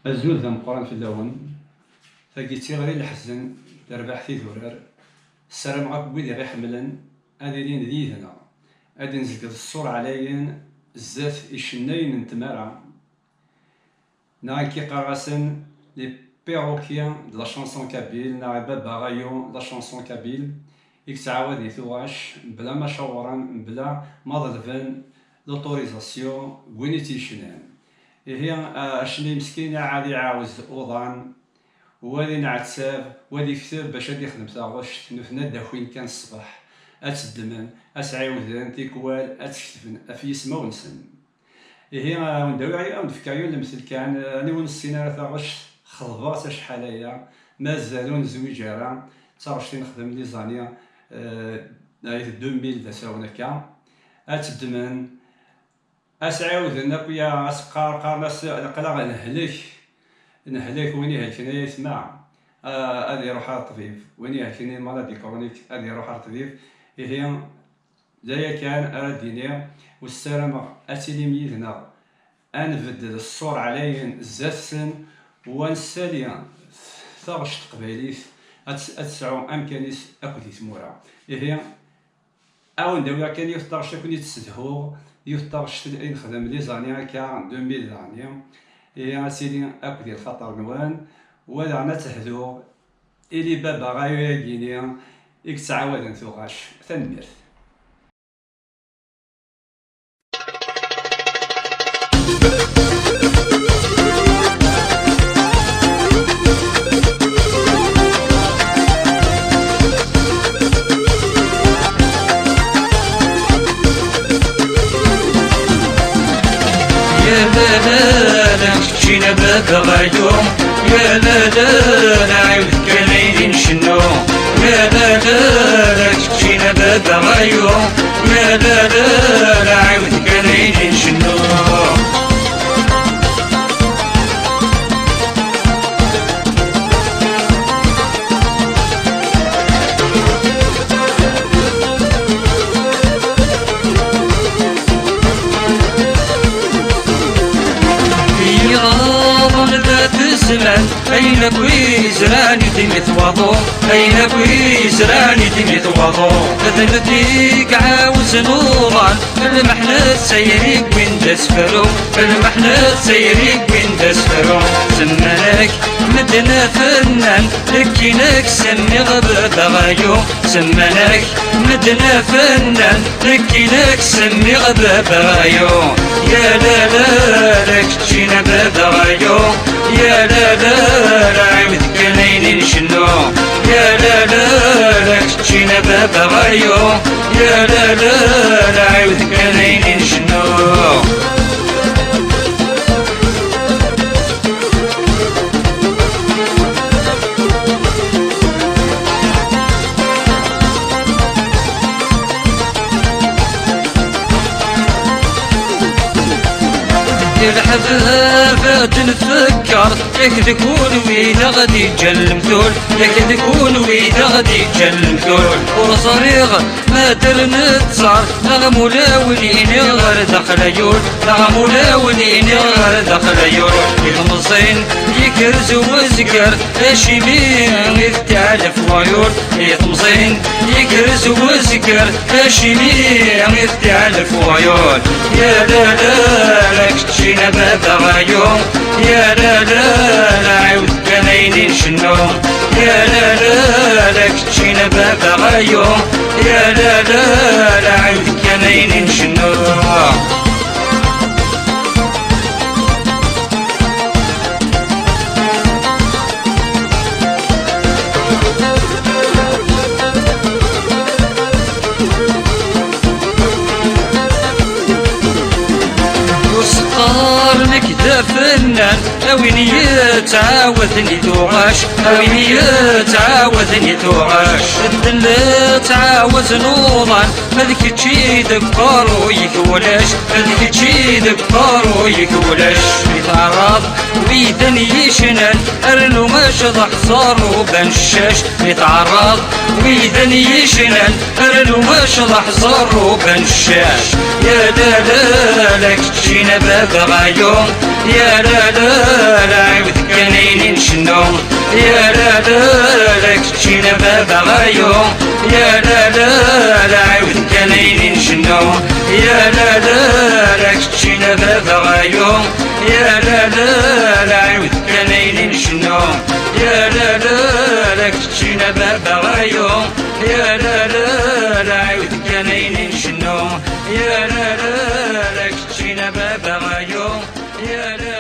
الزول ذا مقران في اللون تاكي تيغري الحزن تربح في ذرار السلام غاك ويدي غي حملن هادي لين ديدنا هادي نزلك الصور عليين الزات إشناين نتمارا نا كي قراسن لي بيروكيان دو لا شانسون كابيل نا بابا غايون لا شانسون كابيل إك تعاود ثواش بلا ما شاوران بلا ما ظلفن لوتوريزاسيون وين تيشنان هي اشني مسكين عاد يعاوز اوضان وادي نعتساب وادي كتاب باش غادي يخدم تاغوش نفنا داخوين كان الصباح اتدمن اسعاودن تيكوال اتكتفن افي يسما ونسن هي ونداوي عليها ونفكايو المثل كان اني ونسينا تاغوش خضبات شحال هي مازالو نزوج راه تاغوش نخدم لي زانيا 2000 تساونا كا اتدمن اسعاود ناكويا اسقار قارناس قلا نهلك وين يهلكني يسمع هذه يروح على الطبيب وين يهلكني مرض كرونيك هذه يروح على الطبيب هي جايه كان ادينيا والسلام اتيلي هنا انبدل الصور علي الزاسن ونساليا ثغش تقبيليت اتسعو امكانيس اكل ثمورا هي او ندوي كان يفترش كون يتسدهو يفترش نخدم لي زانيا كا 2000 زانيا يا سيدي اكو ديال الخطر نوان ولا انا تهدو الي بابا غايو ياكينيا إك تعاود نثوغاش تنميرت شينا بابا غايو يا لا لا لا عيود كنايدين شنو يا لا لا لا شينا بابا غايو يا لا لا لا عيود كنايدين شنو أين كويس راني تميت وضو أين كويس راني تميت وضو ثبتيك عاوز نوران المحنة سيريك وين تسفرو المحنة سيريك وين تسفرو سمانك مدنا فنان لكينك سمي غبت غايو سمانك مدنا فنان لكينك سمي غبت غايو يا لا لا لك تجينا باب غايو يا لا لا لا عيود كنايدين شنو يا لا لا لا تجينا بابا غايو يا لا لا لا عيود كنايدين شنو الحباب تنفكر ياك تكون ويدا غادي يجل مثول ياك تكون ويدا غادي يجل مثول وصريغ ما ترنتصار نغم ولاوليني غير دخليول نغم ولاوليني غير دخليول يطمصين يكرز وزكر اشي مين يفتعل فوايول يطمصين يكرز وزكر اشي مين يفتعل فوايول يا لا لا لك تجينا بابا غايو يا لا لا لا عيود كنايدين شنو يا لا لا لك تجينا بابا غايو يا لا لا لا عيود كنايدين شنو نكذا فنان اوين يتعاودني توغاش اوين يتعاودني توغاش الدل عاوز نوضان هذيك تشي دبارو يكولاش هذيك تشي دبارو يكولاش يتعرض ويدن يشنن ارنو ما شضح صارو بنشاش يتعرض ويدن يشنن ارنو ما شضح صارو بنشاش يا لا لك تشينا باب غايوم يا لا عود كنين شنو يا لا لك تشينا باب غايوم يا لا عود كنين شنو يا لا لك تشينا باب غايوم يا لا عود كنين شنو يا لا لك تشينا باب غايوم يا لا عود كنين شنو يا لا لك تشينا باب غايوم يا